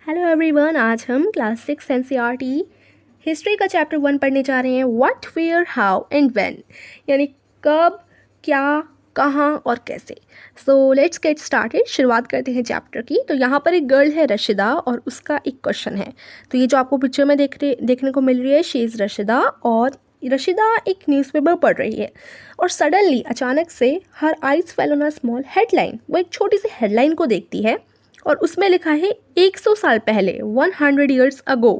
Hello everyone, आज हम class 6 NCERT history का चैप्टर 1 पढ़ने जा रहे हैं। What, where, how and when, यानी कब, क्या, कहाँ और कैसे। So let's get started. शुरुआत करते हैं चैप्टर की। तो यहाँ पर एक गर्ल है रशिदा और उसका एक क्वेश्चन है। तो ये जो आपको पिक्चर में देखने को मिल रही है, शी इज़ रशिदा, और रशिदा एक न्यूज़पेपर पढ़ रही है और सडनली अचानक से her eyes fell on a small headline. वो एक छोटी सी हेडलाइन को देखती है और उसमें लिखा है 100 साल पहले, 100 ईयर्स अगो।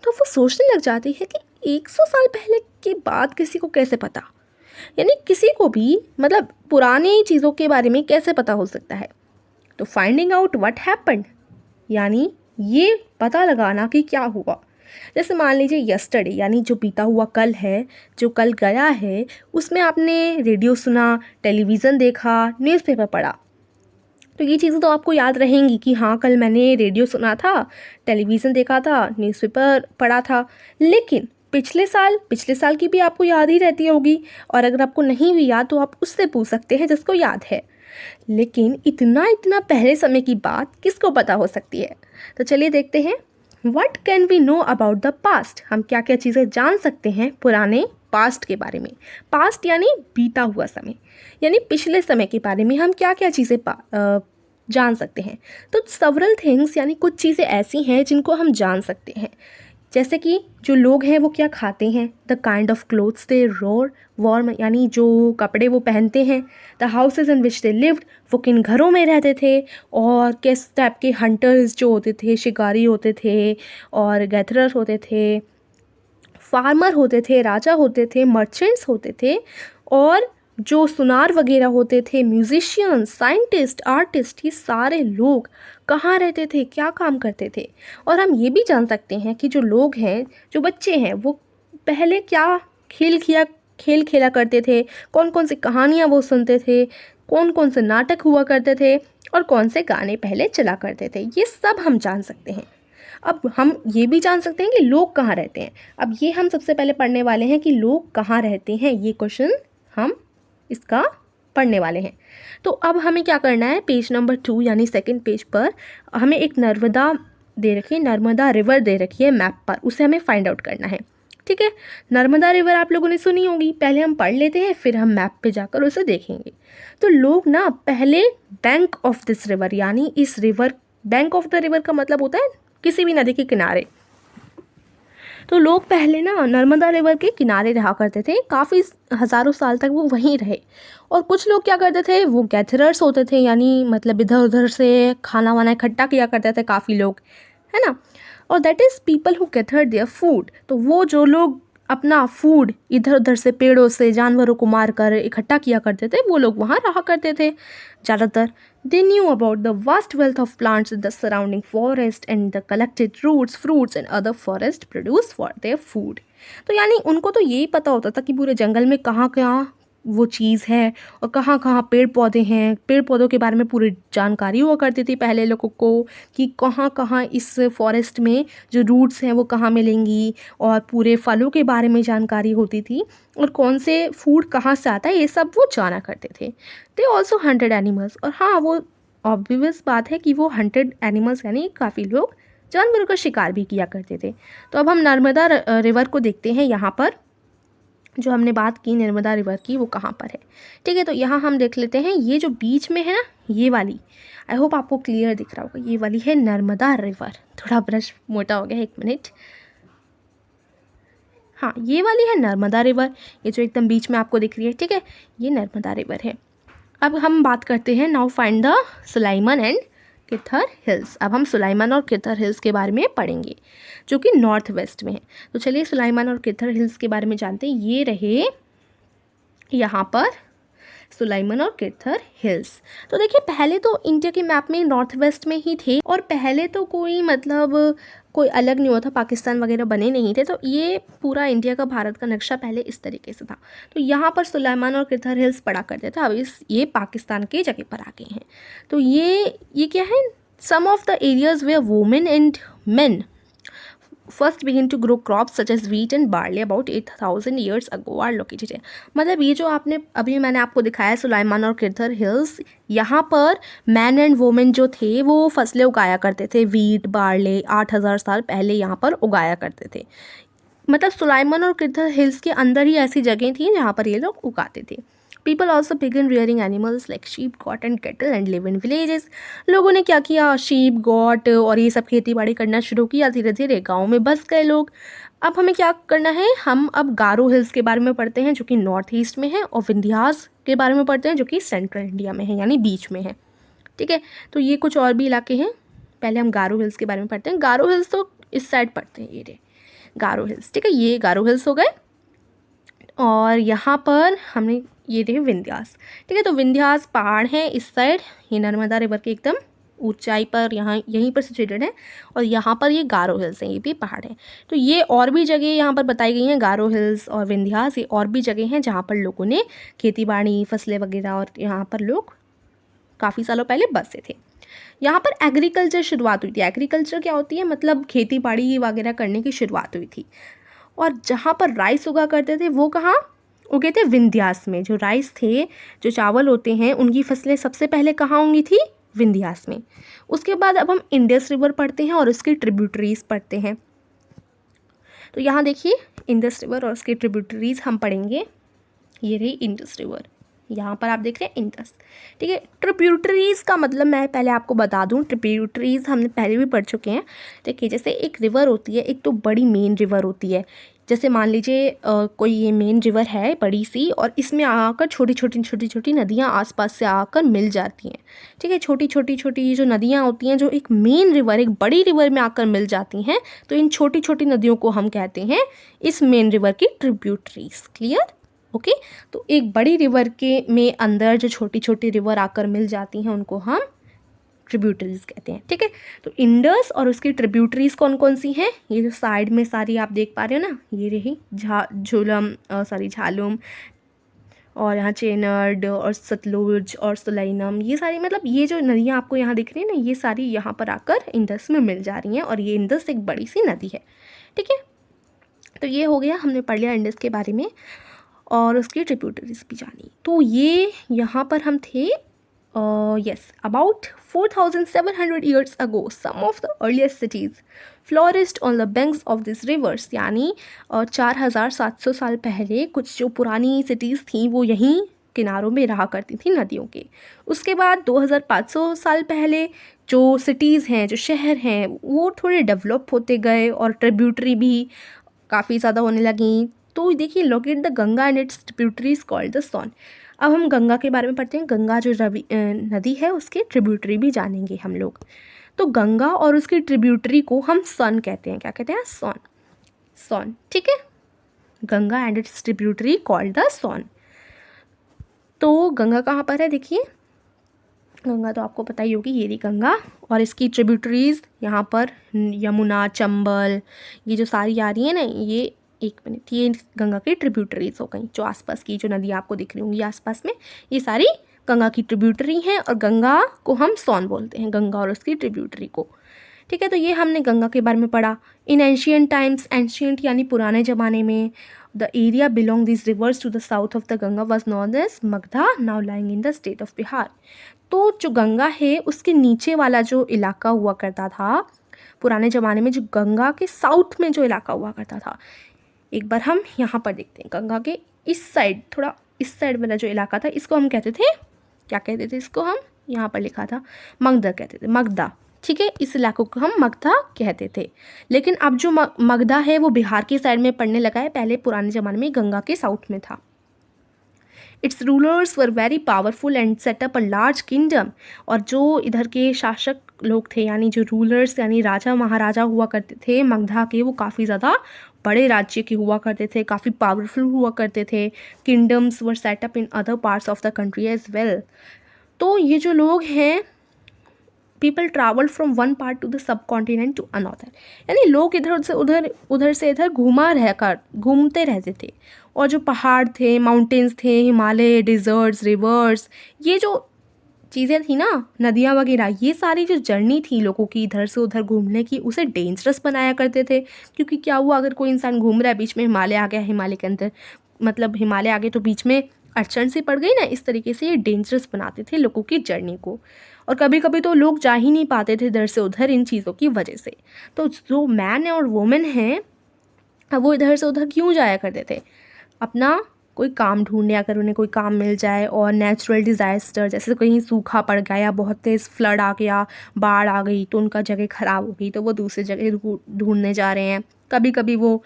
तो वो सोचने लग जाती है कि 100 साल पहले की बात किसी को कैसे पता, यानी किसी को भी मतलब पुरानी चीज़ों के बारे में कैसे पता हो सकता है। तो फाइंडिंग आउट व्हाट हैपेंड, यानी ये पता लगाना कि क्या हुआ। जैसे मान लीजिए यस्टरडे, यानी जो बीता हुआ कल है, जो कल गया है, उसमें आपने रेडियो सुना, टेलीविज़न देखा, न्यूज़पेपर पढ़ा। तो ये चीज़ें तो आपको याद रहेंगी कि हाँ, कल मैंने रेडियो सुना था, टेलीविज़न देखा था, न्यूज़पेपर पढ़ा था। लेकिन पिछले साल की भी आपको याद ही रहती होगी, और अगर आपको नहीं भी याद तो आप उससे पूछ सकते हैं जिसको याद है। लेकिन इतना इतना पहले समय की बात किसको पता हो सकती है। तो चलिए देखते हैं। What can we know about the past, हम क्या क्या चीज़ें जान सकते हैं पुराने पास्ट के बारे में। पास्ट यानी बीता हुआ समय, यानी पिछले समय के बारे में हम क्या क्या चीज़ें जान सकते हैं। तो सेवरल थिंग्स, यानी कुछ चीज़ें ऐसी हैं जिनको हम जान सकते हैं। जैसे कि जो लोग हैं वो क्या खाते हैं, the kind of clothes they warm, यानी जो कपड़े वो पहनते हैं, the houses in which they lived, वो किन घरों में रहते थे, और किस टाइप के हंटर्स जो होते थे, शिकारी होते थे और गैथरर्स होते थे, फार्मर होते थे, राजा होते थे, मर्चेंट्स होते थे, और जो सुनार वगैरह होते थे, म्यूजिशियंस, साइंटिस्ट, आर्टिस्ट, ये सारे लोग कहाँ रहते थे, क्या काम करते थे। और हम ये भी जान सकते हैं कि जो लोग हैं, जो बच्चे हैं, वो पहले क्या खेल खेला करते थे, कौन कौन सी कहानियाँ वो सुनते थे, कौन कौन से नाटक हुआ करते थे, और कौन से गाने पहले चला करते थे। ये सब हम जान सकते हैं। अब हम ये भी जान सकते हैं कि लोग कहाँ रहते हैं। अब ये हम सबसे पहले पढ़ने वाले हैं कि लोग कहाँ रहते हैं। ये क्वेश्चन हम इसका पढ़ने वाले हैं। तो अब हमें क्या करना है, पेज नंबर 2 यानी सेकंड पेज पर हमें एक नर्मदा दे रखी है, नर्मदा रिवर दे रखी है मैप पर, उसे हमें फाइंड आउट करना है। ठीक है, नर्मदा रिवर आप लोगों ने सुनी होगी, पहले हम पढ़ लेते हैं फिर हम मैप पे जाकर उसे देखेंगे। तो लोग ना पहले बैंक ऑफ दिस रिवर, यानी इस river, bank of the river का मतलब होता है किसी भी नदी के किनारे। तो लोग पहले ना नर्मदा रिवर के किनारे रहा करते थे, काफ़ी हज़ारों साल तक वो वहीं रहे। और कुछ लोग क्या करते थे, वो गैथरर्स होते थे, यानी मतलब इधर उधर से खाना वाना इकट्ठा किया करते थे काफ़ी लोग, है ना। और that is people who gather their food. तो वो जो लोग अपना फूड इधर उधर से पेड़ों से जानवरों को मार कर इकट्ठा किया करते थे, वो लोग वहाँ रहा करते थे ज़्यादातर। They knew about the vast wealth of plants in the surrounding forest and the collected roots, fruits and other forest produce for their food. तो यानी उनको तो यही पता होता था कि पूरे जंगल में कहाँ कहाँ वो चीज़ है और कहाँ कहाँ पेड़ पौधे हैं। पेड़ पौधों के बारे में पूरी जानकारी हुआ करती थी पहले लोगों को, कि कहाँ कहाँ इस फॉरेस्ट में जो रूट्स हैं वो कहाँ मिलेंगी, और पूरे फलों के बारे में जानकारी होती थी, और कौन से फूड कहाँ से आता है, ये सब वो जाना करते थे। दे ऑल्सो हंटेड एनिमल्स, और हाँ, वो ऑब्वियस बात है कि वो हंटेड एनिमल्स यानी काफ़ी लोग जानवरों का शिकार भी किया करते थे। तो अब हम नर्मदा रिवर को देखते हैं। यहाँ पर जो हमने बात की नर्मदा रिवर की, वो कहाँ पर है। ठीक है, तो यहाँ हम देख लेते हैं, ये जो बीच में है ना, ये वाली, आई होप आपको क्लियर दिख रहा होगा, ये वाली है नर्मदा रिवर। थोड़ा ब्रश मोटा हो गया, एक मिनट। हाँ, ये वाली है नर्मदा रिवर, ये जो एकदम बीच में आपको दिख रही है। ठीक है, ये नर्मदा रिवर है। अब हम बात करते हैं, now find the Sulaiman and Kirthar hills. अब हम सुलाइमान और किथर हिल्स के बारे में पढ़ेंगे, जो कि नॉर्थ वेस्ट में है। तो चलिए सुलाइमान और किथर हिल्स के बारे में जानते हैं। ये रहे यहाँ पर सुलाइमान और किथर हिल्स। तो देखिए, पहले तो इंडिया के मैप में नॉर्थ वेस्ट में ही थे, और पहले तो कोई मतलब कोई अलग नहीं हुआ था, पाकिस्तान वगैरह बने नहीं थे। तो ये पूरा इंडिया का, भारत का नक्शा पहले इस तरीके से था। तो यहाँ पर सुलाइमान और किथर हिल्स पड़ा करते थे। अब ये पाकिस्तान के जगह पर आ गए हैं। तो ये क्या है, some of the areas where women and men first begin to grow crops such as wheat and barley about 8,000 years ago are located here. मतलब ये जो आपने अभी मैंने आपको दिखाया सुलाइमान और किरथर हिल्स, यहाँ पर मैन एंड वोमेन जो थे वो फसलें उगाया करते थे, वीट बार्ले 8,000 साल पहले यहाँ पर उगाया करते थे. मतलब सुलाइमान और किरथर हिल्स के अंदर ही ऐसी जगह थी जहाँ पर ये लोग उगाते थे. People also began rearing animals like sheep goat and cattle and live in villages. लोगों ने क्या किया, शीप गॉट और ये सब खेती बाड़ी करना शुरू किया. धीरे धीरे गाँव में बस गए लोग. अब हमें क्या करना है, हम अब गारो हिल्स के बारे में पढ़ते हैं जो कि नॉर्थ ईस्ट में है, और विंध्यास के बारे में पढ़ते हैं जो कि सेंट्रल इंडिया में है, यानी बीच में है. ठीक है, तो ये कुछ और भी इलाके हैं. पहले हम गारो हिल्स के बारे में पढ़ते हैं. गारो हिल्स तो इस साइड पढ़ते हैं, ये रे गारो हिल्स. ठीक है, ये गारो हिल्स हो गए. और यहाँ पर हमने ये रहे विंध्यास. ठीक है, तो विंध्यास पहाड़ है इस साइड, ये नर्मदा रिवर के एकदम ऊंचाई पर यहाँ यहीं पर सिचुएटेड है. और यहाँ पर ये गारो हिल्स हैं, ये भी पहाड़ है. तो ये और भी जगह यहाँ पर बताई गई हैं, गारो हिल्स और विंध्यास, ये और भी जगह हैं जहाँ पर लोगों ने खेती बाड़ी फसलें वगैरह, और यहाँ पर लोग काफ़ी सालों पहले बसे थे. यहाँ पर एग्रीकल्चर शुरुआत हुई थी. एग्रीकल्चर क्या होती है, मतलब खेती बाड़ी वगैरह करने की शुरुआत हुई थी. और जहाँ पर राइस उगा करते थे वो कहाँ उगे थे, विंध्यास में. जो राइस थे, जो चावल होते हैं, उनकी फसलें सबसे पहले कहाँ होंगी थी, विंध्यास में. उसके बाद अब हम इंडस रिवर पढ़ते हैं और उसकी ट्रिब्यूटरीज पढ़ते हैं. तो यहाँ देखिए इंडस रिवर और उसकी ट्रिब्यूटरीज हम पढ़ेंगे. ये रही इंडस रिवर, यहाँ पर आप देख रहे हैं इंडस. ठीक है, ट्रिब्यूटरीज का मतलब मैं पहले आपको बता दूँ, ट्रिब्यूटरीज हमने पहले भी पढ़ चुके हैं. देखिए, जैसे एक रिवर होती है, एक तो बड़ी मेन रिवर होती है. जैसे मान लीजिए कोई ये मेन रिवर है बड़ी सी, और इसमें आकर छोटी छोटी नदियाँ आसपास से आकर मिल जाती हैं. ठीक है, छोटी छोटी जो नदियाँ होती हैं, जो एक मेन रिवर, एक बड़ी रिवर में आकर मिल जाती हैं, तो इन छोटी छोटी नदियों को हम कहते हैं इस मेन रिवर की ट्रिब्यूटरीज. क्लियर? ओके. तो एक बड़ी रिवर के में अंदर जो छोटी छोटी रिवर आकर मिल जाती हैं उनको हम ट्रिब्यूटरीज कहते हैं. ठीक है, तो इंडस और उसकी ट्रिब्यूटरीज कौन कौन सी हैं, ये जो साइड में सारी आप देख पा रहे हो ना, ये रही झालुम, और यहाँ चेनर्ड और सतलुज और सुलैनम, ये सारी, मतलब ये जो नदियाँ आपको यहाँ दिख रही हैं ना, ये सारी यहाँ पर आकर इंडस में मिल जा रही हैं. और ये इंडस एक बड़ी सी नदी है. ठीक है, तो ये हो गया, हमने पढ़ लिया इंडस के बारे में और उसकी ट्रिब्यूटरीज भी जानी. तो ये यहाँ पर हम थे. Yes, about 4,700 years ago, some of the earliest cities flourished on the banks of these rivers. यानी 4,700 साल पहले कुछ जो पुरानी सिटीज़ थी वो यहीं किनारों में रहा करती थी नदियों के. उसके बाद 2,500 साल पहले जो सिटीज़ हैं, जो शहर हैं, वो थोड़े डेवलप होते गए और ट्रिब्यूटरी भी काफ़ी ज़्यादा होने लगी. तो देखिए, locate the Ganga and its tributaries called the Son. अब हम गंगा के बारे में पढ़ते हैं. गंगा जो नदी है उसके ट्रिब्यूटरी भी जानेंगे हम लोग. तो गंगा और उसकी ट्रिब्यूटरी को हम सन कहते हैं. क्या कहते हैं? सॉन. ठीक है, Ganga and its tributary called the Son. तो गंगा कहाँ पर है, देखिए गंगा तो आपको पता ही होगी, ये रही गंगा. और इसकी ट्रिब्यूटरीज यहाँ पर यमुना, चंबल, ये जो सारी आ रही है ना, ये एक मिनट, ये गंगा की ट्रिब्यूटरीज हो गई. जो आसपास की जो नदी आपको दिख रही होंगी आसपास में, ये सारी गंगा की ट्रिब्यूटरी हैं. और गंगा को हम सोन बोलते हैं, गंगा और उसकी ट्रिब्यूटरी को. ठीक है, तो ये हमने गंगा के बारे में पढ़ा. इन एंशियंट टाइम्स, एंशियंट यानी पुराने ज़माने में, the area belong this rivers to the south of the Ganga was known as Magadha, now lying in the state of Bihar. तो जो गंगा है उसके नीचे वाला जो इलाका हुआ करता था पुराने ज़माने में, जो गंगा के साउथ में जो इलाका हुआ करता था, एक बार हम यहाँ पर देखते हैं. गंगा के इस साइड, थोड़ा इस साइड वाला जो इलाका था, इसको हम कहते थे, क्या कहते थे इसको, हम यहाँ पर लिखा था मगधा कहते थे, मगधा. ठीक है, इस इलाके को हम मगधा कहते थे. लेकिन अब जो मगधा है वो बिहार की साइड में पड़ने लगा है. पहले पुराने ज़माने में गंगा के साउथ में था. It's rulers were very powerful and setup a large kingdom. और जो इधर के शासक लोग थे, यानी जो रूलर्स यानी राजा महाराजा हुआ करते थे मगधा के, वो काफ़ी ज़्यादा बड़े राज्य के हुआ करते थे, काफ़ी पावरफुल हुआ करते थे. Kingdoms were set up in other parts of the country as well. तो ये जो लोग हैं, people travel from one part to the subcontinent to another. यानी लोग उधर से इधर घूमते रहते थे. और जो पहाड़ थे, माउंटेन्स थे, हिमालय, डिज़र्ट्स, रिवर्स, ये जो चीज़ें थी ना, नदियाँ वगैरह, ये सारी जो जर्नी थी लोगों की इधर से उधर घूमने की, उसे डेंजरस बनाया करते थे। क्योंकि क्या हुआ, अगर कोई इंसान घूम रहा है, बीच में हिमालय आ गया, हिमालय के अंदर मतलब हिमालय आगे तो बीच में अड़चन सी पड़ गई ना, इस तरीके से ये डेंजरस बनाते थे लोगों की जर्नी को। और कभी कभी तो लोग जा ही नहीं पाते थे इधर से उधर इन चीज़ों की वजह से। तो जो मैन और वुमेन हैं, अब वो इधर से उधर क्यों जाया करते थे, अपना कोई काम ढूंढने, अगर उन्हें कोई काम मिल जाए, और नेचुरल डिज़ास्टर जैसे कहीं सूखा पड़ गया या बहुत तेज़ फ्लड आ गया, बाढ़ आ गई, तो उनका जगह ख़राब हो गई, तो वो दूसरी जगह ढूंढने जा रहे हैं। कभी कभी वो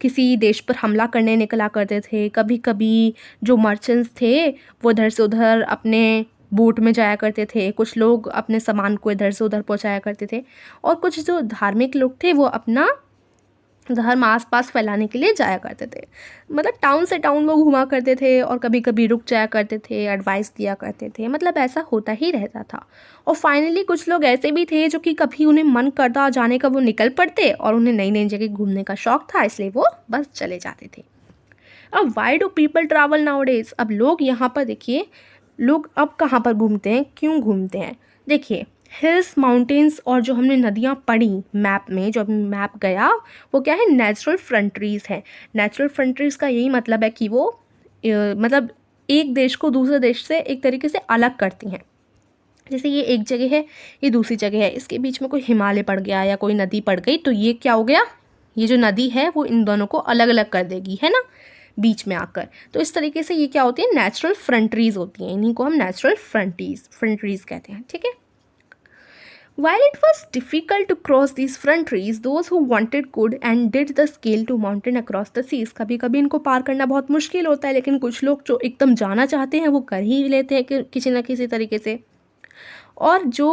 किसी देश पर हमला करने निकला करते थे। कभी कभी जो मर्चेंट्स थे वो इधर से उधर अपने बोट में जाया करते थे। कुछ लोग अपने सामान को इधर से उधर पहुंचाया करते थे, और कुछ जो धार्मिक लोग थे वो अपना धर्म आस पास फैलाने के लिए जाया करते थे। मतलब टाउन से टाउन वो घुमा करते थे, और कभी कभी रुक जाया करते थे, एडवाइस दिया करते थे, मतलब ऐसा होता ही रहता था। और फाइनली कुछ लोग ऐसे भी थे जो कि कभी उन्हें मन करता जाने का वो निकल पड़ते, और उन्हें नई नई जगह घूमने का शौक था, इसलिए वो बस चले जाते थे। अब why do people travel nowadays, अब लोग यहाँ पर देखिए, लोग अब कहाँ पर घूमते हैं, क्यों घूमते हैं। देखिए, हिल्स, माउंटेन्स, और जो हमने नदियाँ पढ़ी मैप में, जो अभी मैप गया, वो क्या है, नेचुरल फ्रंट्रीज़ है। नेचुरल फ्रंट्रीज़ का यही मतलब है कि वो मतलब एक देश को दूसरे देश से एक तरीके से अलग करती हैं। जैसे ये एक जगह है, ये दूसरी जगह है, इसके बीच में कोई हिमालय पड़ गया या कोई नदी पड़ गई, तो ये क्या हो गया, ये जो नदी है वो इन दोनों को अलग अलग कर देगी, है ना, बीच में आकर। तो इस तरीके से ये क्या होती है, नेचुरल फ्रंट्रीज होती हैं, इन्हीं को हम नेचुरल फ्रंट्रीज कहते हैं, ठीक है। While it was difficult to cross these frontiers, those who wanted could and did the scale to mountain across the seas. कभी कभी इनको पार करना बहुत मुश्किल होता है, लेकिन कुछ लोग जो एकदम जाना चाहते हैं वो कर ही लेते हैं कि किसी न किसी तरीके से। और जो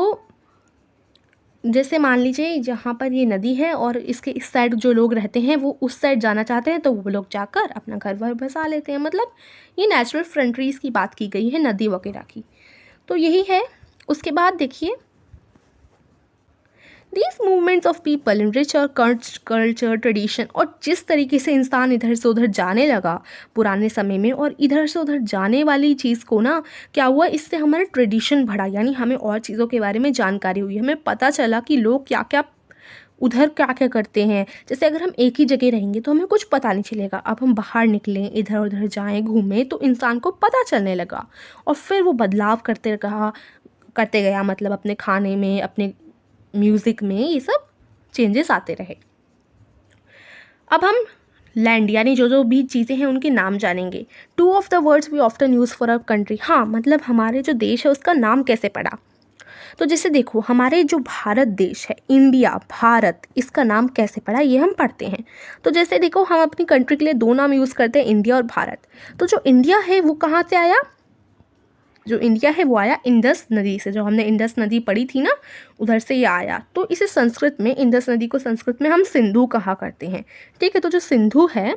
जैसे मान लीजिए जहाँ पर ये नदी है और इसके इस साइड जो लोग रहते हैं वो उस साइड जाना चाहते हैं, तो वो लोग जाकर अपना घर वर बसा लेते हैं। मतलब ये नेचुरल फ्रंट्रीज की बात की गई है, नदी वगैरह की, तो यही है। उसके बाद देखिए, these movements of people in rich और कल्चर ट्रेडिशन, और जिस तरीके से इंसान इधर से उधर जाने लगा पुराने समय में, और इधर से उधर जाने वाली चीज़ को ना क्या हुआ, इससे हमारा ट्रेडिशन बढ़ा, यानी हमें और चीज़ों के बारे में जानकारी हुई, हमें पता चला कि लोग क्या क्या उधर क्या क्या करते हैं। जैसे अगर हम एक ही जगह रहेंगे तो हमें कुछ पता नहीं चलेगा, अब हम बाहर निकलें, इधर उधर जाएं, घूमें, तो इंसान को पता चलने लगा, और फिर वो बदलाव करते गया, मतलब अपने खाने में, अपने म्यूज़िक में, ये सब चेंजेस आते रहे। अब हम लैंड यानी जो जो भी चीज़ें हैं उनके नाम जानेंगे। 2 of the words we often use for a country, हाँ मतलब हमारे जो देश है उसका नाम कैसे पड़ा। तो जैसे देखो, हमारे जो भारत देश है, इंडिया, भारत, इसका नाम कैसे पड़ा ये हम पढ़ते हैं। तो जैसे देखो, हम अपनी कंट्री के लिए 2 नाम यूज़ करते हैं, इंडिया और भारत। तो जो इंडिया है वो कहाँ से आया, जो इंडिया है वो आया इंडस नदी से, जो हमने इंडस नदी पढ़ी थी ना, उधर से ये आया। तो इसे संस्कृत में, इंडस नदी को संस्कृत में हम सिंधु कहा करते हैं, ठीक है। तो जो सिंधु है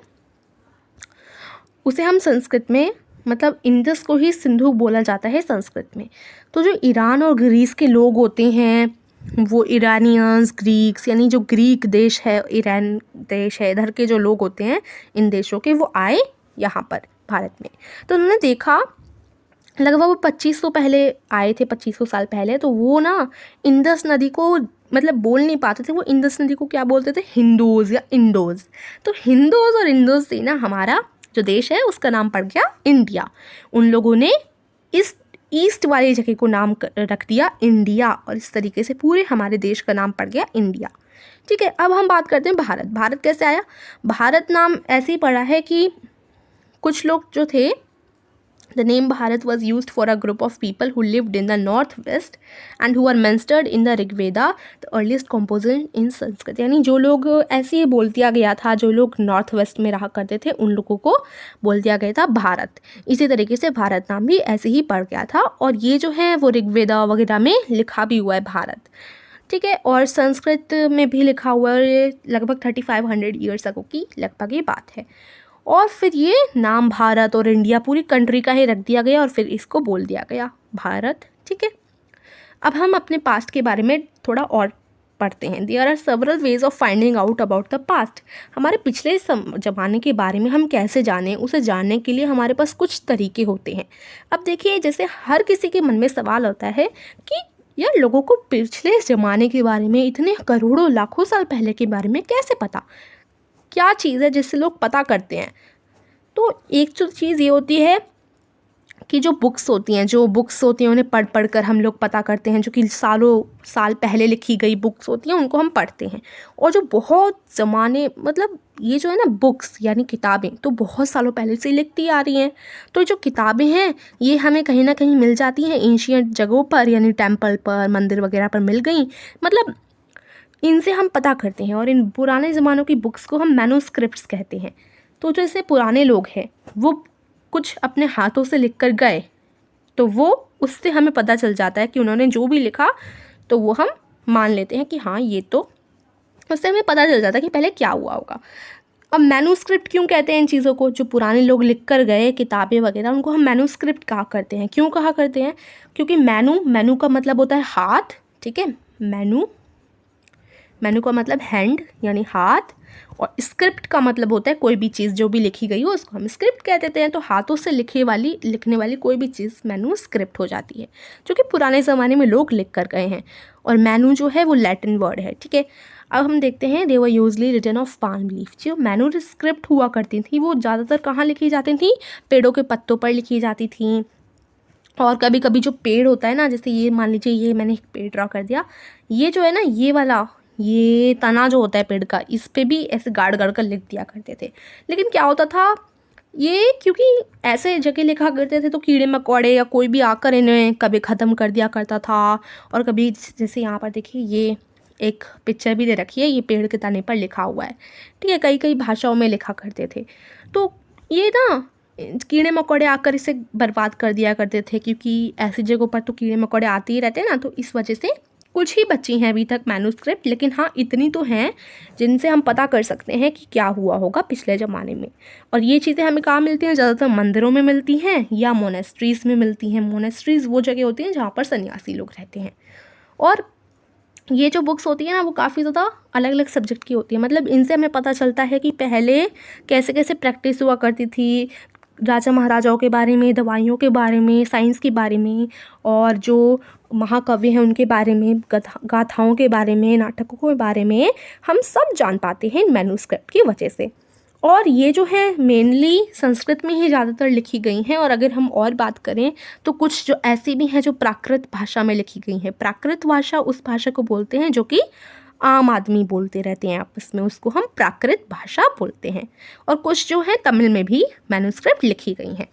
उसे हम संस्कृत में, मतलब इंडस को ही सिंधु बोला जाता है संस्कृत में। तो जो ईरान और ग्रीस के लोग होते हैं, वो ईरानियंस, ग्रीक्स, यानी जो ग्रीक देश है, ईरान देश है, इधर के जो लोग होते हैं इन देशों के, वो आए यहाँ पर भारत में। तो उन्होंने देखा, लगभग वो 2500 पहले आए थे, 2500 साल पहले। तो वो ना इंडस नदी को मतलब बोल नहीं पाते थे, वो इंडस नदी को क्या बोलते थे, हिंदूज़ या इंडोज़। तो हिंदूज़ और इंडोज़ से ना हमारा जो देश है उसका नाम पड़ गया इंडिया। उन लोगों ने इस ईस्ट वाली जगह को नाम रख दिया इंडिया, और इस तरीके से पूरे हमारे देश का नाम पड़ गया इंडिया, ठीक है। अब हम बात करते हैं भारत। भारत कैसे आया, भारत नाम ऐसे ही पड़ा है कि कुछ लोग जो थे, the name Bharat was used for a group of people who lived in the northwest and who were mentioned in the Rig Veda, the earliest composition in Sanskrit। यानी जो लोग ऐसे ही बोल दिया गया था, जो लोग नॉर्थ वेस्ट में रहा करते थे उन लोगों को बोल दिया गया था भारत। इसी तरीके से भारत नाम भी ऐसे ही पड़ गया था, और ये जो है वो ऋग्वेदा वगैरह में लिखा भी हुआ है भारत, ठीक है। और संस्कृत में भी लिखा हुआ है, ये लगभग 3500 ईयर्स अगो की लगभग ये बात है। और फिर ये नाम भारत और इंडिया पूरी कंट्री का ही रख दिया गया, और फिर इसको बोल दिया गया भारत, ठीक है। अब हम अपने पास्ट के बारे में थोड़ा और पढ़ते हैं। There are several ways of finding out about the past. हमारे पिछले ज़माने के बारे में हम कैसे जानें, उसे जानने के लिए हमारे पास कुछ तरीके होते हैं। अब देखिए, जैसे हर किसी के मन में सवाल होता है कि यार लोगों को पिछले ज़माने के बारे में, इतने करोड़ों लाखों साल पहले के बारे में कैसे पता, क्या चीज़ है जिससे लोग पता करते हैं। तो एक जो चीज़ ये होती है कि जो बुक्स होती हैं उन्हें पढ़ कर हम लोग पता करते हैं, जो कि सालों साल पहले लिखी गई बुक्स होती हैं उनको हम पढ़ते हैं। और जो बहुत ज़माने, मतलब ये जो है ना बुक्स यानी किताबें, तो बहुत सालों पहले से लिखती आ रही हैं। तो जो किताबें हैं ये हमें कहीं ना कहीं मिल जाती हैं एंशियंट जगहों पर, यानी टेम्पल पर, मंदिर वगैरह पर मिल गई। मतलब इनसे हम पता करते हैं। और इन पुराने ज़मानों की बुक्स को हम मैन्युस्क्रिप्ट्स कहते हैं। तो जैसे पुराने लोग हैं वो कुछ अपने हाथों से लिख कर गए, तो वो उससे हमें पता चल जाता है कि उन्होंने जो भी लिखा, तो वो हम मान लेते हैं कि हाँ ये तो, उससे हमें पता चल जाता है कि पहले क्या हुआ होगा। अब मैन्युस्क्रिप्ट क्यों कहते हैं इन चीज़ों को, जो पुराने लोग लिख कर गए किताबें वगैरह, उनको हम मैन्युस्क्रिप्ट कहा करते हैं। क्यों कहा करते हैं? क्योंकि मैनू का मतलब होता है हाथ, ठीक है। मैनू का मतलब हैंड यानी हाथ, और स्क्रिप्ट का मतलब होता है कोई भी चीज़ जो भी लिखी गई हो उसको हम स्क्रिप्ट कह देते हैं। तो हाथों से लिखने वाली कोई भी चीज़ मैनू स्क्रिप्ट हो जाती है, जो कि पुराने ज़माने में लोग लिख कर गए हैं। और मैनू जो है वो लैटिन वर्ड है, ठीक है। अब हम देखते हैं, they were usually written of palm leaf. जो मैनू स्क्रिप्ट हुआ करती थी वो ज़्यादातर कहाँ लिखी जाती थी? पेड़ों के पत्तों पर लिखी जाती थी। और कभी कभी जो पेड़ होता है ना, जैसे ये मान लीजिए, ये मैंने एक पेड़ ड्रा कर दिया, ये जो है ना, ये वाला, ये तना जो होता है पेड़ का, इस पे भी ऐसे गाड़ गाड़ कर लिख दिया करते थे। लेकिन क्या होता था, ये क्योंकि ऐसे जगह लिखा करते थे तो कीड़े मकोड़े या कोई भी आकर इन्हें कभी ख़त्म कर दिया करता था। और कभी, जैसे यहाँ पर देखिए, ये एक पिक्चर भी दे रखी है, ये पेड़ के तने पर लिखा हुआ है, ठीक है। कई कई भाषाओं में लिखा करते थे। तो ये ना कीड़े मकोड़े आकर इसे बर्बाद कर दिया करते थे, क्योंकि ऐसी जगहों पर तो कीड़े मकोड़े आते ही रहते हैं ना। तो इस वजह से कुछ ही बची हैं अभी तक मैन्युस्क्रिप्ट, लेकिन हाँ इतनी तो हैं जिनसे हम पता कर सकते हैं कि क्या हुआ होगा पिछले ज़माने में। और ये चीज़ें हमें कहाँ मिलती हैं? ज़्यादातर मंदिरों में मिलती हैं या मोनेस्ट्रीज़ में मिलती हैं। मोनेस्ट्रीज़ वो जगह होती हैं जहाँ पर सन्यासी लोग रहते हैं। और ये जो बुक्स होती हैं ना, वो काफ़ी ज़्यादा अलग अलग सब्जेक्ट की होती है। मतलब इनसे हमें पता चलता है कि पहले कैसे कैसे प्रैक्टिस हुआ करती थी, राजा महाराजाओं के बारे में, दवाइयों के बारे में, साइंस के बारे में, और जो महाकवि हैं उनके बारे में, गाथाओं के बारे में, नाटकों के बारे में हम सब जान पाते हैं इन मैन्युस्क्रिप्ट की वजह से। और ये जो है मेनली संस्कृत में ही ज़्यादातर लिखी गई हैं। और अगर हम और बात करें तो कुछ जो ऐसी भी हैं जो प्राकृत भाषा में लिखी गई हैं। प्राकृत भाषा उस भाषा को बोलते हैं जो कि आम आदमी बोलते रहते हैं आपस में, उसको हम प्राकृत भाषा बोलते हैं। और कुछ जो है तमिल में भी मैन्युस्क्रिप्ट लिखी गई हैं।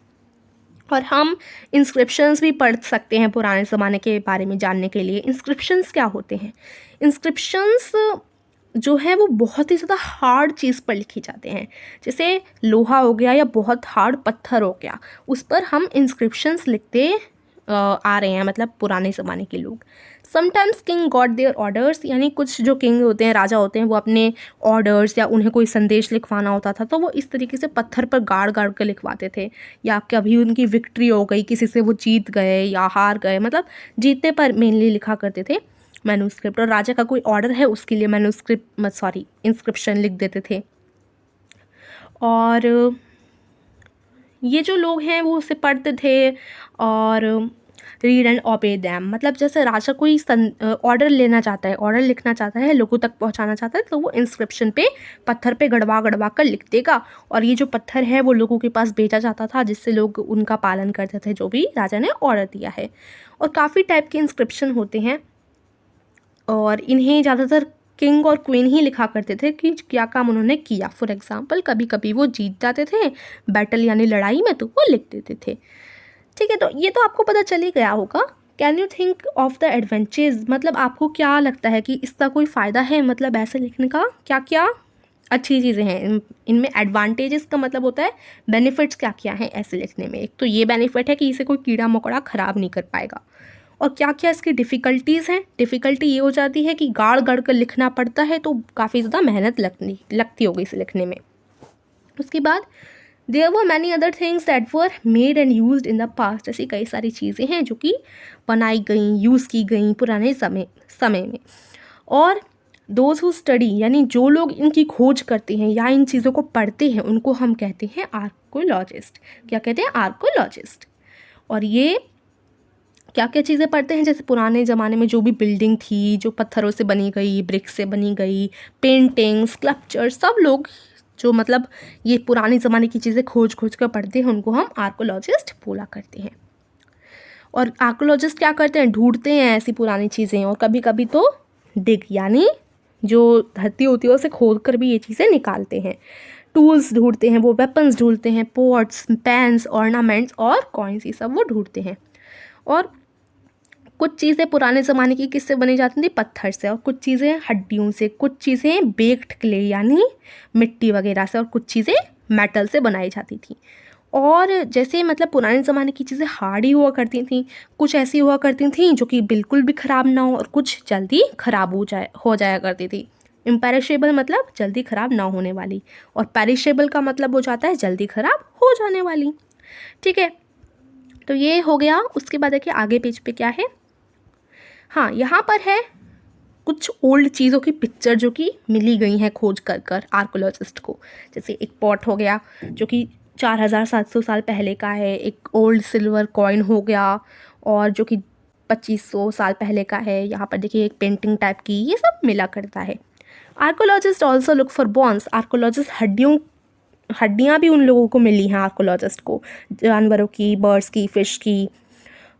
और हम इंस्क्रिप्शंस भी पढ़ सकते हैं पुराने ज़माने के बारे में जानने के लिए। इंस्क्रिप्शंस क्या होते हैं? इंस्क्रिप्शंस जो है वो बहुत ही ज़्यादा हार्ड चीज़ पर लिखे जाते हैं। जैसे लोहा हो गया या बहुत हार्ड पत्थर हो गया, उस पर हम इंस्क्रिप्शंस लिखते आ रहे हैं, मतलब पुराने ज़माने के लोग। Sometimes king got there orders, यानी कुछ जो किंग होते हैं, राजा होते हैं, वो अपने ऑर्डर्स या उन्हें कोई संदेश लिखवाना होता था तो वो इस तरीके से पत्थर पर गाड़ गाड़ कर लिखवाते थे। या कभी उनकी विक्ट्री हो गई, किसी से वो जीत गए या हार गए, मतलब जीतने पर मेनली लिखा करते थे मैन्युस्क्रिप्ट। और राजा का कोई ऑर्डर है उसके लिए इंस्क्रिप्शन लिख देते थे। और ये जो लोग हैं वो उसे पढ़ते थे और रीड एंड ओबे दैम, मतलब जैसे राजा कोई ऑर्डर लेना चाहता है, ऑर्डर लिखना चाहता है, लोगों तक पहुंचाना चाहता है, तो वो इंस्क्रिप्शन पे पत्थर पे गड़वा गड़वा कर लिख देगा। और ये जो पत्थर है वो लोगों के पास भेजा जाता था, जिससे लोग उनका पालन करते थे जो भी राजा ने ऑर्डर दिया है। और काफ़ी टाइप के इंस्क्रिप्शन होते हैं और इन्हें ज़्यादातर किंग और क्वीन ही लिखा करते थे कि क्या काम उन्होंने किया। फॉर एग्जाम्पल, कभी कभी वो जीत जाते थे बैटल यानी लड़ाई में, तो वो लिख देते थे, ठीक है। तो ये तो आपको पता चल ही गया होगा। Can you think of the adventures, मतलब आपको क्या लगता है कि इसका कोई फ़ायदा है, मतलब ऐसे लिखने का क्या क्या अच्छी चीज़ें हैं इनमें? एडवांटेजेस का मतलब होता है बेनिफिट्स क्या क्या हैं ऐसे लिखने में। एक तो ये बेनिफिट है कि इसे कोई कीड़ा मकोड़ा ख़राब नहीं कर पाएगा। और क्या क्या इसकी डिफ़िकल्टीज़ हैं? डिफ़िकल्टी ये हो जाती है कि गाड़ गढ़ कर लिखना पड़ता है, तो काफ़ी ज़्यादा मेहनत लगती होगी इसे लिखने में। उसके बाद there were many other things that were made and used in the past, ऐसी कई सारी चीज़ें हैं जो कि बनाई गई, यूज़ की गई पुराने समय में। और दोज हु स्टडी यानी जो लोग इनकी खोज करते हैं या इन चीज़ों को पढ़ते हैं उनको हम कहते हैं आर्कोलॉजिस्ट। क्या कहते हैं? आर्कोलॉजिस्ट। और ये क्या क्या चीज़ें पढ़ते हैं? जैसे पुराने ज़माने में जो भी बिल्डिंग थी, जो पत्थरों से बनी गई, ब्रिक से बनी गई, पेंटिंग, स्कल्पचर, सब लोग जो मतलब ये पुराने ज़माने की चीज़ें खोज खोज कर पढ़ते हैं उनको हम आर्कोलॉजिस्ट बोला करते हैं। और आर्कोलॉजिस्ट क्या करते हैं? ढूंढते हैं ऐसी पुरानी चीज़ें, और कभी कभी तो डिग यानी जो धरती होती है उसे खोद कर भी ये चीज़ें निकालते हैं। टूल्स ढूंढते हैं, वो वेपन्स ढूंढते हैं, पॉट्स, पैन्स, ऑर्नामेंट्स और कॉइन्स, ये सब वो ढूंढते हैं। और कुछ चीज़ें पुराने ज़माने की किससे बनी जाती थी? पत्थर से। और कुछ चीज़ें हड्डियों से, कुछ चीज़ें बेक्ड क्ले यानी मिट्टी वगैरह से, और कुछ चीज़ें मेटल से बनाई जाती थी। और जैसे मतलब पुराने ज़माने की चीज़ें हार्ड ही हुआ करती थी, कुछ ऐसी हुआ करती थी जो कि बिल्कुल भी ख़राब ना हो, और कुछ जल्दी ख़राब हो जाया करती थी। इम्पेरिशेबल मतलब जल्दी ख़राब ना होने वाली, और पेरिशेबल का मतलब हो जाता है जल्दी ख़राब हो जाने वाली। ठीक है, तो ये हो गया। उसके बाद देखिए आगे पेज पे क्या है। हाँ, यहाँ पर है कुछ ओल्ड चीज़ों की पिक्चर जो कि मिली गई हैं खोज कर कर आर्कोलॉजिस्ट को। जैसे एक पॉट हो गया जो कि 4700 साल पहले का है, एक ओल्ड सिल्वर कॉइन हो गया और जो कि 2500 साल पहले का है। यहाँ पर देखिए एक पेंटिंग टाइप की, ये सब मिला करता है। Archaeologist also look for bones. Archaeologist हड्डियाँ भी उन लोगों को मिली हैं आर्कोलॉजिस्ट को, जानवरों की, बर्ड्स की, फिश की।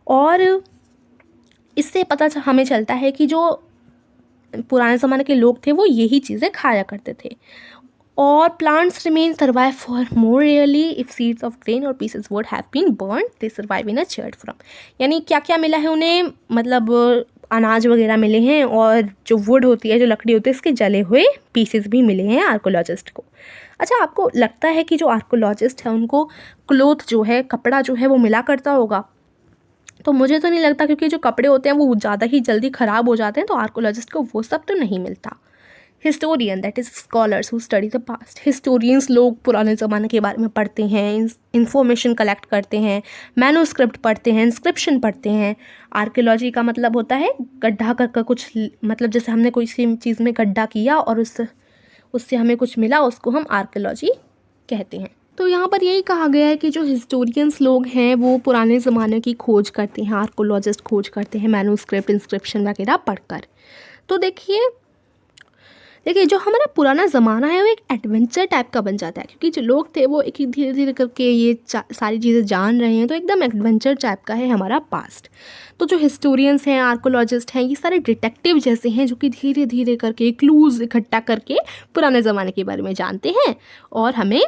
और इससे हमें चलता है कि जो पुराने ज़माने के लोग थे वो यही चीज़ें खाया करते थे। और plants remain survive for more rarely if seeds of grain और pieces would have been burnt they survive in a charred from. यानी क्या क्या मिला है उन्हें? मतलब अनाज वगैरह मिले हैं, और जो वुड होती है, जो लकड़ी होती है, इसके जले हुए पीसेस भी मिले हैं आर्कोलॉजिस्ट को। अच्छा, आपको लगता है कि जो आर्कोलॉजिस्ट है उनको क्लोथ जो है, कपड़ा जो है, वो मिला करता होगा? तो मुझे तो नहीं लगता, क्योंकि जो कपड़े होते हैं वो ज़्यादा ही जल्दी ख़राब हो जाते हैं, तो आर्कोलॉजिस्ट को वो सब तो नहीं मिलता। Historian that is scholars who study the past. Historians लोग पुराने ज़माने के बारे में पढ़ते हैं, इंफॉर्मेशन कलेक्ट करते हैं, मैन्युस्क्रिप्ट पढ़ते हैं, इंस्क्रिप्शन पढ़ते हैं। आर्कियोलॉजी का मतलब होता है गड्ढा कर कुछ, मतलब जैसे हमने कोई सी चीज़ में गड्ढा किया और उससे हमें कुछ मिला, उसको हम आर्कियोलॉजी कहते हैं। तो यहाँ पर यही कहा गया है कि जो हिस्टोरियंस लोग हैं वो पुराने ज़माने की खोज करते हैं, आर्कोलॉजिस्ट खोज करते हैं मैन्युस्क्रिप्ट, इंस्क्रिप्शन वगैरह पढ़कर। तो देखिए जो हमारा पुराना ज़माना है वो एक एडवेंचर टाइप का बन जाता है, क्योंकि जो लोग थे वो एक ही धीरे धीरे करके ये सारी चीज़ें जान रहे हैं, तो एकदम एडवेंचर टाइप का है हमारा पास्ट। तो जो हिस्टोरियंस हैं, आर्कोलॉजिस्ट हैं, ये सारे डिटेक्टिव जैसे हैं जो कि धीरे धीरे करके क्लूज़ इकट्ठा करके पुराने ज़माने के बारे में जानते हैं और हमें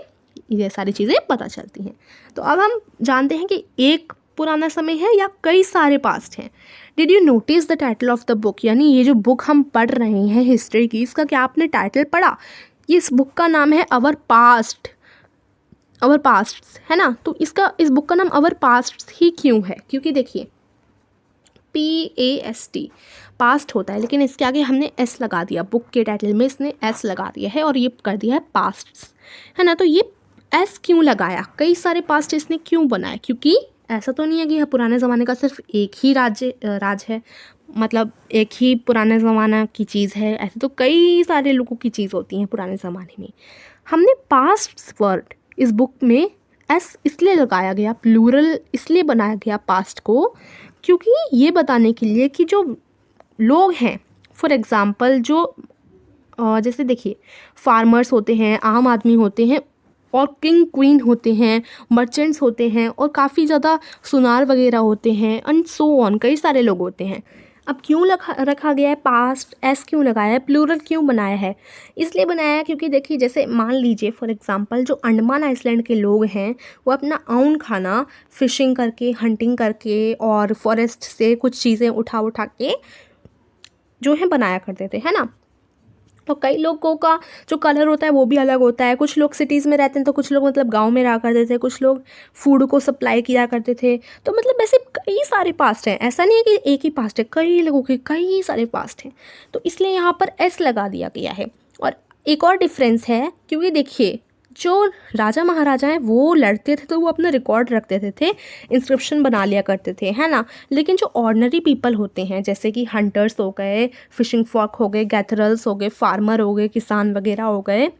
ये सारी चीज़ें पता चलती हैं। तो अब हम जानते हैं कि एक पुराना समय है या कई सारे पास्ट हैं। Did you notice the title of the book? यानी ये जो बुक हम पढ़ रहे हैं हिस्ट्री की, इसका क्या आपने टाइटल पढ़ा? इस बुक का नाम है अवर पास्ट है ना। तो इस बुक का नाम अवर पास्ट ही क्यों है? क्योंकि देखिए PAST पास्ट होता है, लेकिन इसके आगे हमने S लगा दिया, बुक के टाइटल में इसने S लगा दिया है और ये कर दिया है पास्ट, है ना। तो ये S क्यों लगाया? कई सारे पास्ट इसने क्यों बनाए? क्योंकि ऐसा तो नहीं है कि पुराने ज़माने का सिर्फ एक ही राज है, मतलब एक ही पुराने ज़माना की चीज़ है। ऐसे तो कई सारे लोगों की चीज़ होती हैं पुराने ज़माने में। हमने पास्ट वर्ड इस बुक में एस इसलिए लगाया गया, प्लूरल इसलिए बनाया गया पास्ट को, क्योंकि ये बताने के लिए कि जो लोग हैं, फॉर एग्ज़ाम्पल जो जैसे देखिए फार्मर्स होते हैं, आम आदमी होते हैं, और किंग क्वीन होते हैं, मर्चेंट्स होते हैं, और काफ़ी ज़्यादा सुनार वगैरह होते हैं, एंड सो ऑन, कई सारे लोग होते हैं। अब क्यों रखा गया है पास्ट, एस क्यों लगाया है, प्लूरल क्यों बनाया है? इसलिए बनाया है क्योंकि देखिए जैसे मान लीजिए फॉर एग्ज़ाम्पल जो अंडमान आइसलैंड के लोग हैं वो अपना आउन खाना फिशिंग करके, हंटिंग करके और फॉरेस्ट से कुछ चीज़ें उठा के जो है बनाया करते थे, है ना। तो कई लोगों का जो कलर होता है वो भी अलग होता है। कुछ लोग सिटीज़ में रहते हैं, तो कुछ लोग मतलब गांव में रहा करते थे, कुछ लोग फूड को सप्लाई किया करते थे। तो मतलब ऐसे कई सारे पास्ट हैं, ऐसा नहीं है कि एक ही पास्ट है, कई लोगों के कई सारे पास्ट हैं। तो इसलिए यहाँ पर एस लगा दिया गया है। और एक और डिफरेंस है, क्योंकि देखिए जो राजा महाराजा हैं वो लड़ते थे तो वो अपना रिकॉर्ड रखते थे, इंस्क्रिप्शन बना लिया करते थे, है ना। लेकिन जो ऑर्डिनरी पीपल होते हैं, जैसे कि हंटर्स हो गए, फिशिंग फॉक हो गए, गैथरल्स हो गए, फार्मर हो गए, किसान वगैरह हो गए,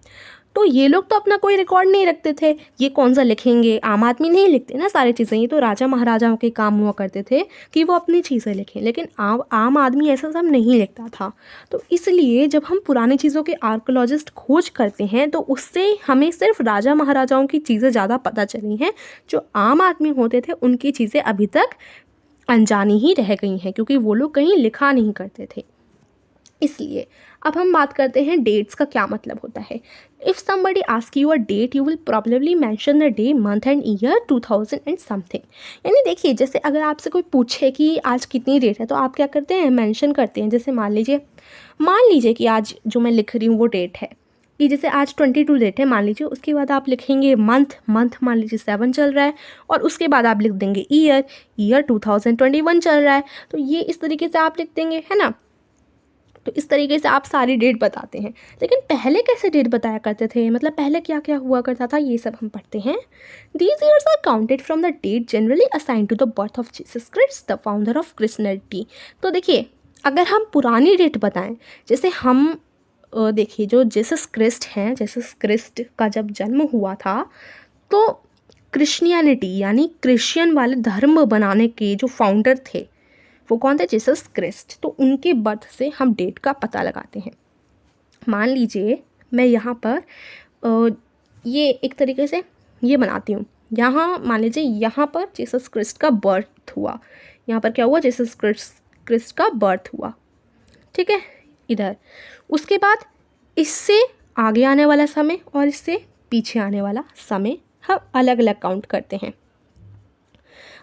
तो ये लोग तो अपना कोई रिकॉर्ड नहीं रखते थे। ये कौन सा लिखेंगे, आम आदमी नहीं लिखते ना सारी चीज़ें, ये तो राजा महाराजाओं के काम हुआ करते थे कि वो अपनी चीज़ें लिखें। लेकिन आम आदमी ऐसा सब नहीं लिखता था। तो इसलिए जब हम पुरानी चीज़ों के आर्कोलॉजिस्ट खोज करते हैं तो उससे हमें सिर्फ राजा महाराजाओं की चीज़ें ज़्यादा पता चली हैं। जो आम आदमी होते थे उनकी चीज़ें अभी तक अनजानी ही रह गई हैं, क्योंकि वो लोग कहीं लिखा नहीं करते थे। इसलिए अब हम बात करते हैं डेट्स का क्या मतलब होता है। If somebody ask you a date you will probably mention the day, month and year, 2000 and something. यानी देखिए, जैसे अगर आपसे कोई पूछे कि आज कितनी डेट है तो आप क्या करते हैं, मेंशन करते हैं। जैसे मान लीजिए कि आज जो मैं लिख रही हूँ वो डेट है, कि जैसे आज 22 डेट है मान लीजिए। उसके बाद आप लिखेंगे मंथ मान लीजिए 7 चल रहा है, और उसके बाद आप लिख देंगे ईयर 2021 चल रहा है। तो ये इस तरीके से आप लिख देंगे, है ना। तो इस तरीके से आप सारी डेट बताते हैं। लेकिन पहले कैसे डेट बताया करते थे, मतलब पहले क्या क्या हुआ करता था, ये सब हम पढ़ते हैं। These years are counted from the date generally assigned to the birth of Jesus Christ the founder of Christianity. तो देखिए, अगर हम पुरानी डेट बताएं, जैसे हम देखिए जो जीसस क्रिस्ट हैं, जीसस क्रिस्ट का जब जन्म हुआ था तो क्रिश्चियनिटी यानी क्रिश्चियन वाले धर्म बनाने के जो फाउंडर थे वो कौन थे, जीसस क्रिस्ट। तो उनके बर्थ से हम डेट का पता लगाते हैं। मान लीजिए मैं यहाँ पर ये एक तरीके से ये बनाती हूँ। यहाँ मान लीजिए यहाँ पर जीसस क्रिस्ट का बर्थ हुआ, यहाँ पर क्या हुआ, जीसस क्रिस्ट का बर्थ हुआ, ठीक है, इधर। उसके बाद इससे आगे आने वाला समय और इससे पीछे आने वाला समय हम अलग अलग काउंट करते हैं।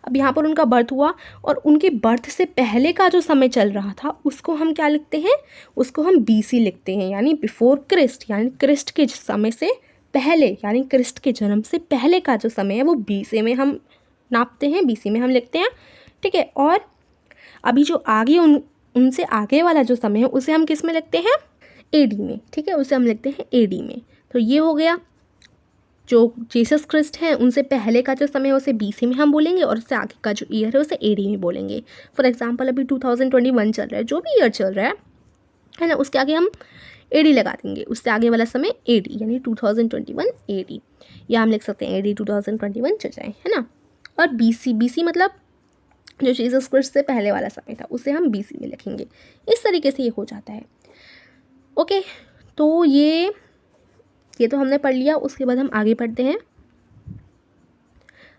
अब यहाँ पर उनका बर्थ हुआ और उनके बर्थ से पहले का जो समय चल रहा था उसको हम क्या लिखते हैं, उसको हम बीसी लिखते हैं, यानी बिफोर क्रिस्ट, यानी क्रिस्ट के समय से पहले, यानी क्रिस्ट के जन्म से पहले का जो समय है वो बीसी में हम नापते हैं, बीसी में हम लिखते हैं, ठीक है। और अभी जो आगे उनसे आगे वाला जो समय है उसे हम किस में लिखते हैं, एडी में, ठीक है, उसे हम लिखते हैं एडी में। तो ये हो गया। जो जीसस क्रिस्ट हैं उनसे पहले का जो समय है उसे बीसी में हम बोलेंगे, और उससे आगे का जो ईयर है उसे एडी में बोलेंगे। फॉर एग्जांपल अभी 2021 चल रहा है, जो भी ईयर चल रहा है ना, उसके आगे हम एडी लगा देंगे, उससे आगे वाला समय एडी, यानी 2021 एडी, या हम लिख सकते हैं एडी 2021 चल जाए, है ना। और बीसी मतलब जो जीसस क्रिस्ट से पहले वाला समय था उसे हम बीसी में लिखेंगे। इस तरीके से ये हो जाता है। ओके, तो ये तो हमने पढ़ लिया। उसके बाद हम आगे पढ़ते हैं।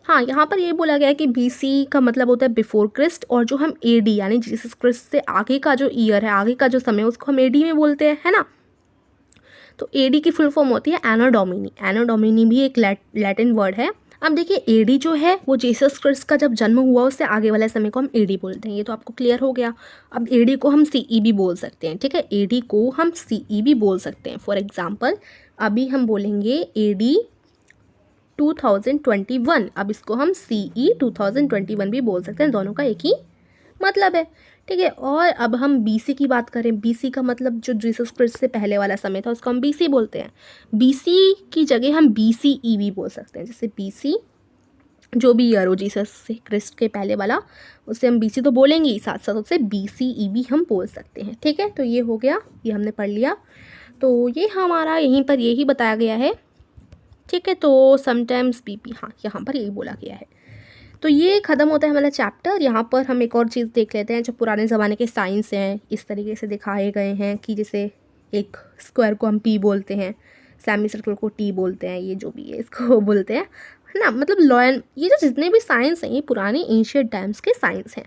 हाँ, यहाँ पर ये बोला गया है कि बीसी का मतलब होता है बिफोर क्रिस्ट, और जो हम एडी यानी जीसस क्रिस्ट से आगे का जो ईयर है, आगे का जो समय, उसको हम एडी में बोलते हैं, है ना। तो एडी की फुल फॉर्म होती है एनो डोमिनी। एनो डोमिनी भी एक लैटिन वर्ड है। अब देखिए, एडी जो है वो जीसस क्रिस्ट का जब जन्म हुआ उससे आगे वाले समय को हम एडी बोलते हैं। ये तो आपको क्लियर हो गया। अब एडी को हम सीई भी बोल सकते हैं, ठीक है, एडी को हम सीई भी बोल सकते हैं। फॉर एग्जाम्पल अभी हम बोलेंगे एडी 2021, अब इसको हम सीई 2021 भी बोल सकते हैं, दोनों का एक ही मतलब है, ठीक है। और अब हम बीसी की बात करें, बीसी का मतलब जो जीसस क्रिस्ट से पहले वाला समय था उसको हम बीसी बोलते हैं। बीसी की जगह हम बीसीई भी बोल सकते हैं। जैसे बीसी जो भी ईयर हो जीसस से क्रिस्ट के पहले वाला, उससे हम बीसी तो बोलेंगे ही, साथ साथ उससे बीसीई भी हम बोल सकते हैं, ठीक है। तो ये हो गया, ये हमने पढ़ लिया। तो ये हमारा यहीं पर यही बताया गया है, ठीक है। तो समटाइम्स बीपी, हाँ, यहाँ पर यही बोला गया है। तो ये ख़त्म होता है हमारा चैप्टर। यहाँ पर हम एक और चीज़ देख लेते हैं। जो पुराने ज़माने के साइंस हैं इस तरीके से दिखाए गए हैं कि जैसे एक स्क्वायर को हम पी बोलते हैं, सेमी सर्कल को टी बोलते हैं, ये जो भी है इसको बोलते हैं, है ना। मतलब लॉयन, ये जो जितने भी साइंस हैं ये पुराने एंशिएंट टाइम्स के साइंस हैं,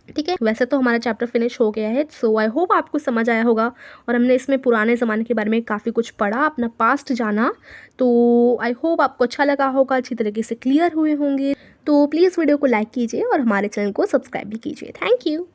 ठीक है। वैसे तो हमारा चैप्टर फिनिश हो गया है। सो आई होप आपको समझ आया होगा, और हमने इसमें पुराने ज़माने के बारे में काफ़ी कुछ पढ़ा, अपना पास्ट जाना। तो आई होप आपको अच्छा लगा होगा, अच्छी तरीके से क्लियर हुए होंगे। तो प्लीज़ वीडियो को लाइक कीजिए और हमारे चैनल को सब्सक्राइब भी कीजिए। Thank you.